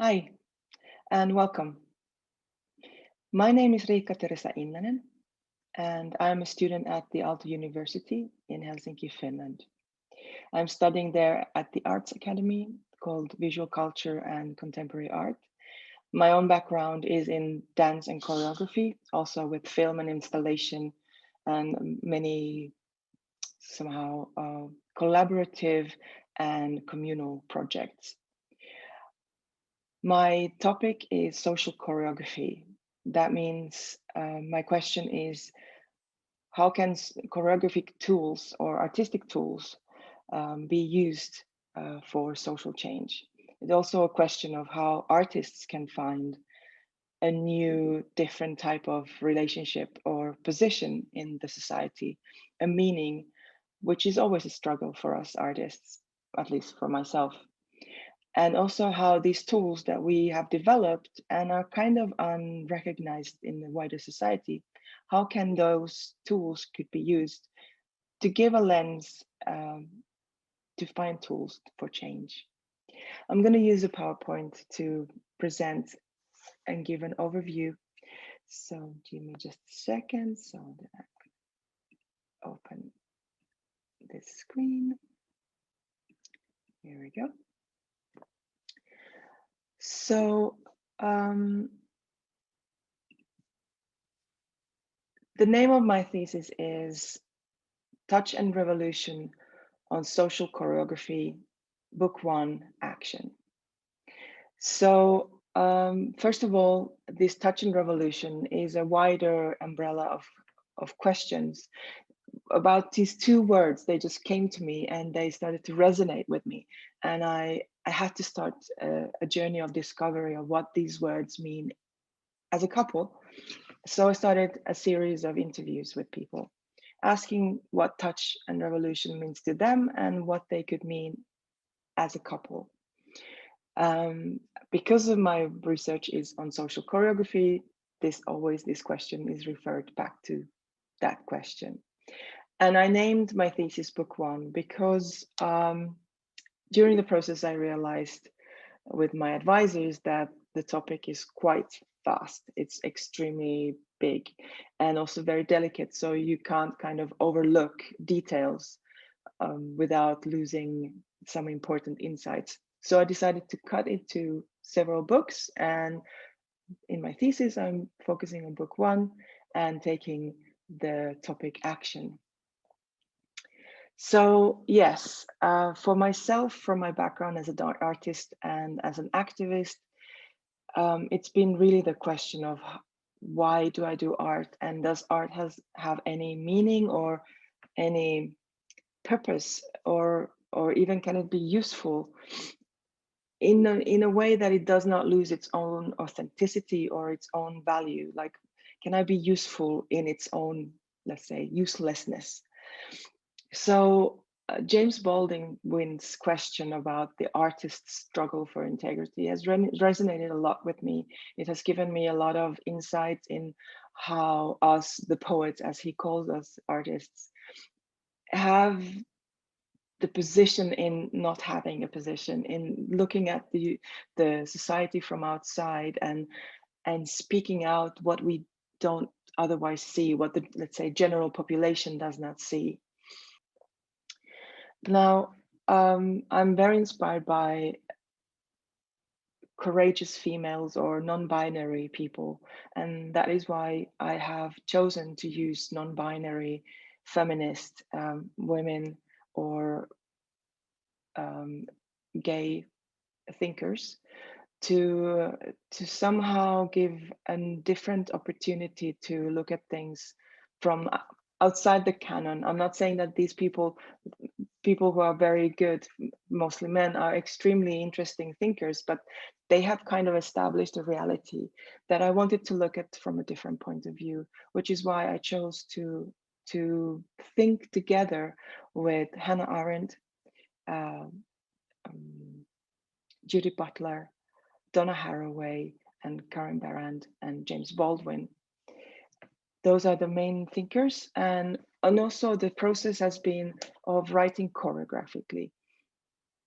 Hi, and welcome. My name is Riikka Theresa Innanen, and I'm a student at the Aalto University in Helsinki, Finland. I'm studying there at the Arts Academy called Visual Culture and Contemporary Art. My own background is in dance and choreography, also with film and installation, and many somehow collaborative and communal projects. My topic is social choreography. That means my question is how can choreographic tools or artistic tools be used for social change? It's also a question of how artists can find a new, different type of relationship or position in the society, a meaning, which is always a struggle for us artists, at least for myself. And also how these tools that we have developed and are kind of unrecognized in the wider society, how can those tools could be used to give a lens to find tools for change. I'm going to use a PowerPoint to present and give an overview. So give me just a second so that I can open this screen. Here we go. So the name of my thesis is Touch and Revolution on Social Choreography, Book 1, Action. So first of all, this Touch and Revolution is a wider umbrella of questions about these two words. They just came to me and they started to resonate with me. And I had to start a journey of discovery of what these words mean as a couple. So I started a series of interviews with people, asking what touch and revolution means to them and what they could mean as a couple. Because of my research is on social choreography, this question is referred back to that question. And I named my thesis book 1 because during the process I realized with my advisors that the topic is quite vast. It's extremely big and also very delicate. So you can't kind of overlook details without losing some important insights. So I decided to cut it to several books. And in my thesis, I'm focusing on book 1 and taking the topic action. So yes, for myself, from my background as an artist and as an activist, it's been really the question of why do I do art, and does art have any meaning or any purpose, or even can it be useful in a way that it does not lose its own authenticity or its own value? Like, can I be useful in its own, let's say, uselessness? So James Baldwin's question about the artist's struggle for integrity has resonated a lot with me. It has given me a lot of insight in how us, the poets, as he calls us artists, have the position in not having a position, in looking at the society from outside and speaking out what we don't otherwise see, what the, let's say, general population does not see. Now, I'm very inspired by courageous females or non-binary people, and that is why I have chosen to use non-binary feminist women or gay thinkers to somehow give a different opportunity to look at things from outside the canon. I'm not saying that these people who are very good, mostly men, are extremely interesting thinkers, but they have kind of established a reality that I wanted to look at from a different point of view, which is why I chose to think together with Hannah Arendt, Judith Butler, Donna Haraway, and Karen Barand, and James Baldwin. Those are the main thinkers, and also the process has been of writing choreographically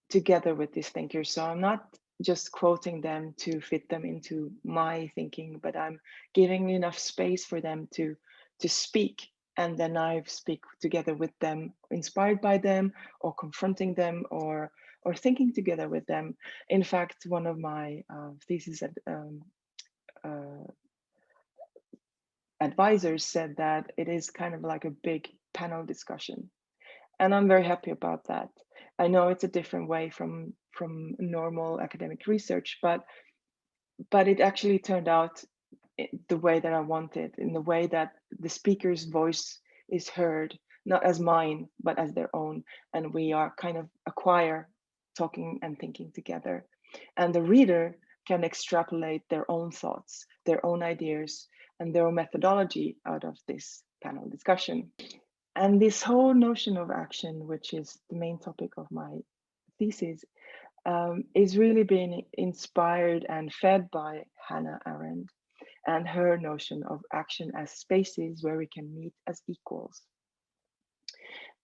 together with these thinkers. So I'm not just quoting them to fit them into my thinking, but I'm giving enough space for them to speak, and then I speak together with them, inspired by them, or confronting them, or thinking together with them. In fact, one of my thesis uh, advisors said that it is kind of like a big panel discussion, and I'm very happy about that. I know it's a different way from normal academic research, but it actually turned out the way that I wanted, in the way that the speaker's voice is heard, not as mine, but as their own. And we are kind of a choir talking and thinking together. And the reader can extrapolate their own thoughts, their own ideas, and their own methodology out of this panel discussion. And this whole notion of action, which is the main topic of my thesis, is really being inspired and fed by Hannah Arendt and her notion of action as spaces where we can meet as equals.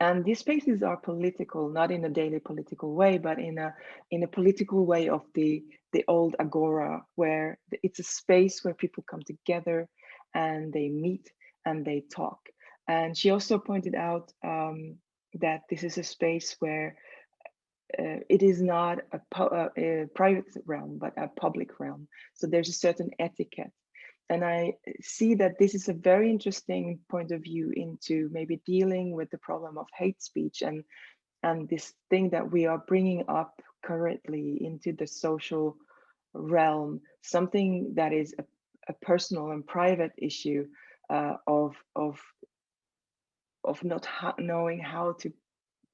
And these spaces are political, not in a daily political way, but in a political way of the old agora, where it's a space where people come together and they meet and they talk. And she also pointed out that this is a space where it is not a private realm, but a public realm. So there's a certain etiquette. And I see that this is a very interesting point of view into maybe dealing with the problem of hate speech and this thing that we are bringing up currently into the social realm, something that is a personal and private issue of not knowing how to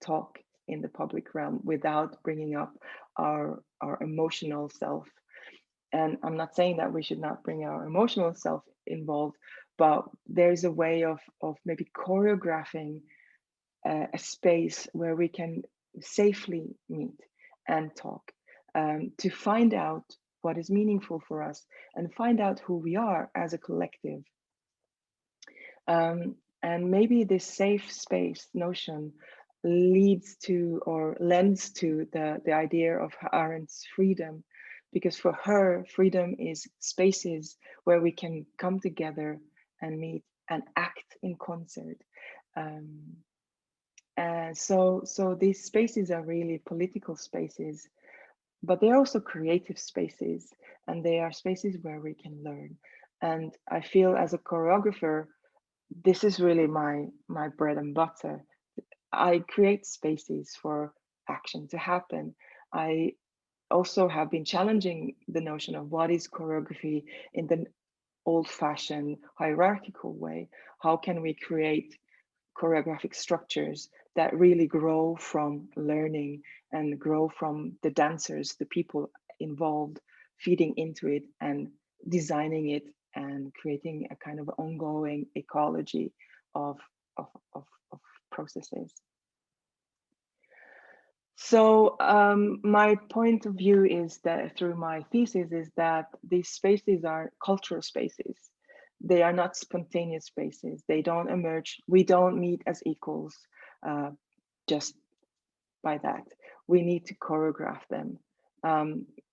talk in the public realm without bringing up our emotional self. And I'm not saying that we should not bring our emotional self involved, but there's a way of maybe choreographing a space where we can safely meet and talk, to find out what is meaningful for us and find out who we are as a collective. And maybe this safe space notion leads to or lends to the idea of Arendt's freedom, because for her, freedom is spaces where we can come together and meet and act in concert. Um, so these spaces are really political spaces, but they're also creative spaces, and they are spaces where we can learn. And I feel as a choreographer, this is really my bread and butter. I create spaces for action to happen. I also have been challenging the notion of what is choreography in the old-fashioned hierarchical way. How can we create choreographic structures that really grow from learning and grow from the dancers, the people involved, feeding into it and designing it and creating a kind of ongoing ecology of, of, of, of processes. So my point of view is that through my thesis is that these spaces are cultural spaces. They are not spontaneous spaces. They don't emerge. We don't meet as equals just by that. We need to choreograph them.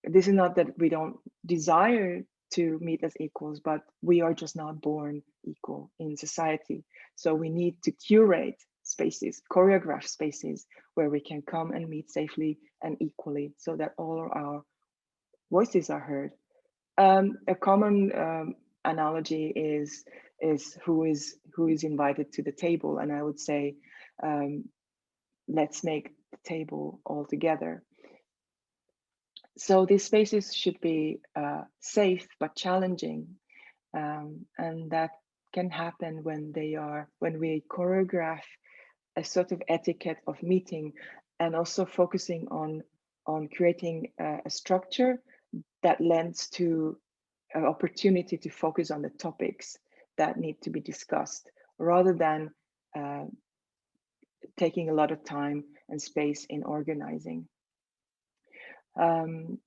This is not that we don't desire to meet as equals, but we are just not born equal in society. So we need to curate spaces, choreograph spaces where we can come and meet safely and equally so that all our voices are heard. A common analogy is who is invited to the table, and I would say let's make the table all together. So these spaces should be safe but challenging, and that can happen when we choreograph a sort of etiquette of meeting, and also focusing on creating a structure that lends to an opportunity to focus on the topics that need to be discussed, rather than taking a lot of time and space in organizing. Um,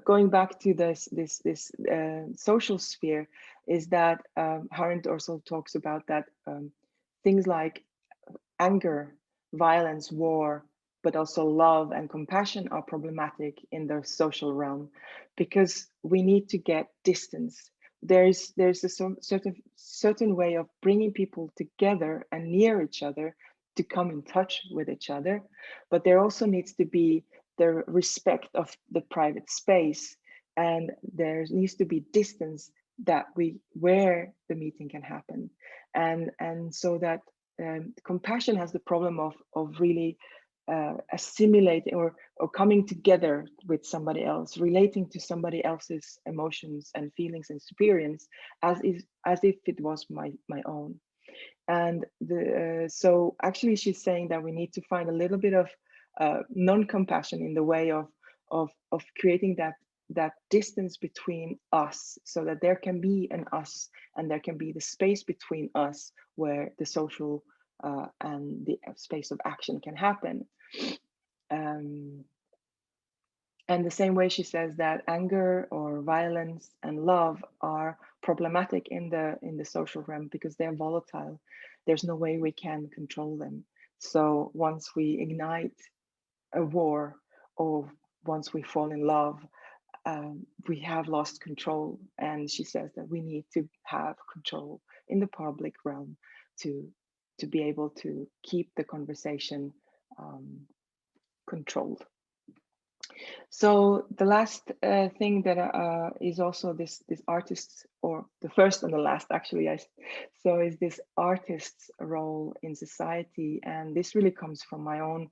Going back to this social sphere, is that Arendt also talks about that things like anger, violence, war, but also love and compassion are problematic in the social realm, because we need to get distance. There's a certain way of bringing people together and near each other to come in touch with each other, but there also needs to be the respect of the private space, and there needs to be distance that where the meeting can happen, and so that compassion has the problem of really assimilating or coming together with somebody else, relating to somebody else's emotions and feelings and experience as if it was my own. And so actually she's saying that we need to find a little bit of non-compassion in the way of creating that distance between us, so that there can be an us and there can be the space between us where the social and the space of action can happen. And the same way she says that anger or violence and love are problematic in the social realm because they're volatile. There's no way we can control them. So once we ignite a war, or once we fall in love, we have lost control. And she says that we need to have control in the public realm to be able to keep the conversation controlled. So the last thing that is also this artist, or the first and the last actually, so is this artist's role in society. And this really comes from my own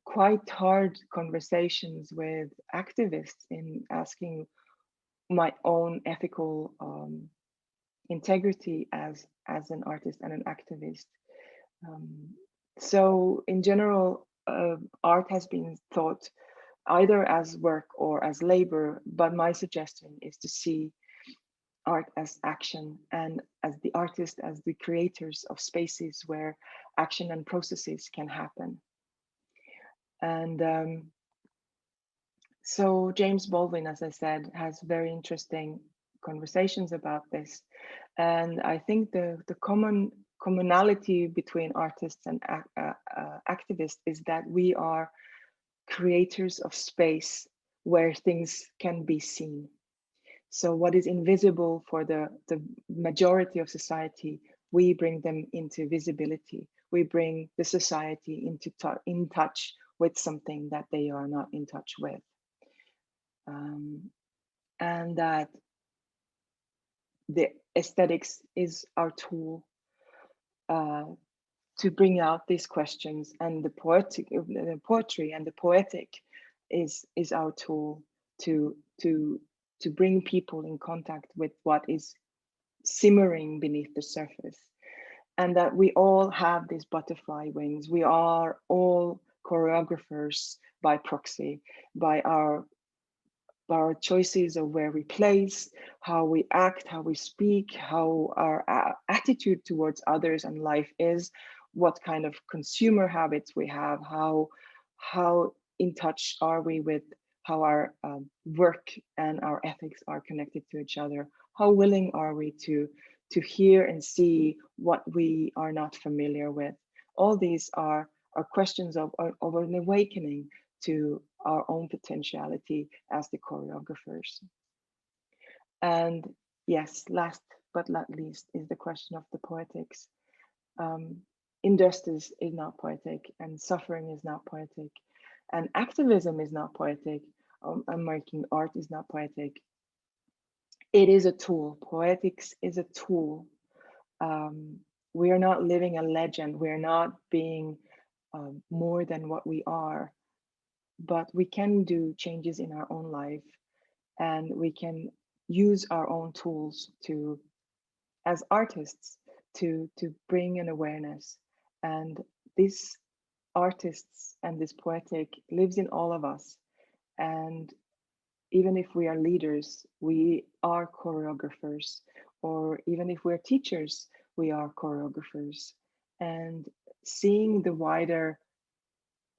quite hard conversations with activists in asking my own ethical integrity as an artist and an activist. So in general, art has been thought either as work or as labor, but my suggestion is to see art as action, and as the artist as the creators of spaces where action and processes can happen. And so James Baldwin, as I said, has very interesting conversations about this. And I think the commonality between artists and activists is that we are creators of space where things can be seen. So what is invisible for the majority of society, we bring them into visibility. We bring the society in touch with something that they are not in touch with. And that the aesthetics is our tool to bring out these questions, and the poetry and the poetic is our tool to bring people in contact with what is simmering beneath the surface, and that we all have these butterfly wings. We are all choreographers by proxy, by our choices of where we place, how we act, how we speak, how our attitude towards others and life is, what kind of consumer habits we have, how in touch are we with how our work and our ethics are connected to each other, how willing are we to hear and see what we are not familiar with. All these are questions of an awakening to our own potentiality as the choreographers. And yes, last but not least is the question of the poetics. Injustice is not poetic, and suffering is not poetic, and activism is not poetic, and making art is not poetic. It is a tool. Poetics is a tool. We are not living a legend. We're not being more than what we are, but we can do changes in our own life, and we can use our own tools to, as artists, to bring an awareness. And this artists and this poetic lives in all of us. And even if we are leaders, we are choreographers, or even if we're teachers, we are choreographers. And seeing the wider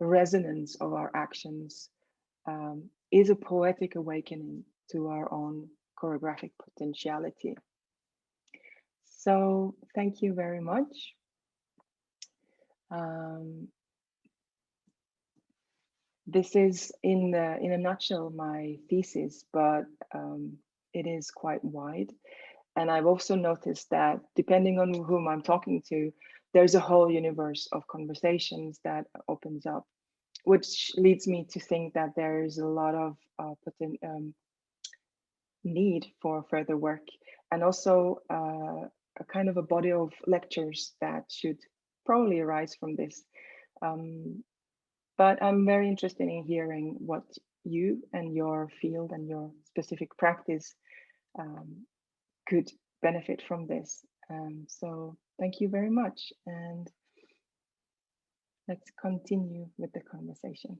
resonance of our actions is a poetic awakening to our own choreographic potentiality. So thank you very much. This is in a nutshell my thesis, but it is quite wide. And I've also noticed that depending on whom I'm talking to, there's a whole universe of conversations that opens up, which leads me to think that there is a lot of need for further work, and also a kind of a body of lectures that should probably arise from this. Um, but I'm very interested in hearing what you and your field and your specific practice um, could benefit from this. So thank you very much, and let's continue with the conversation.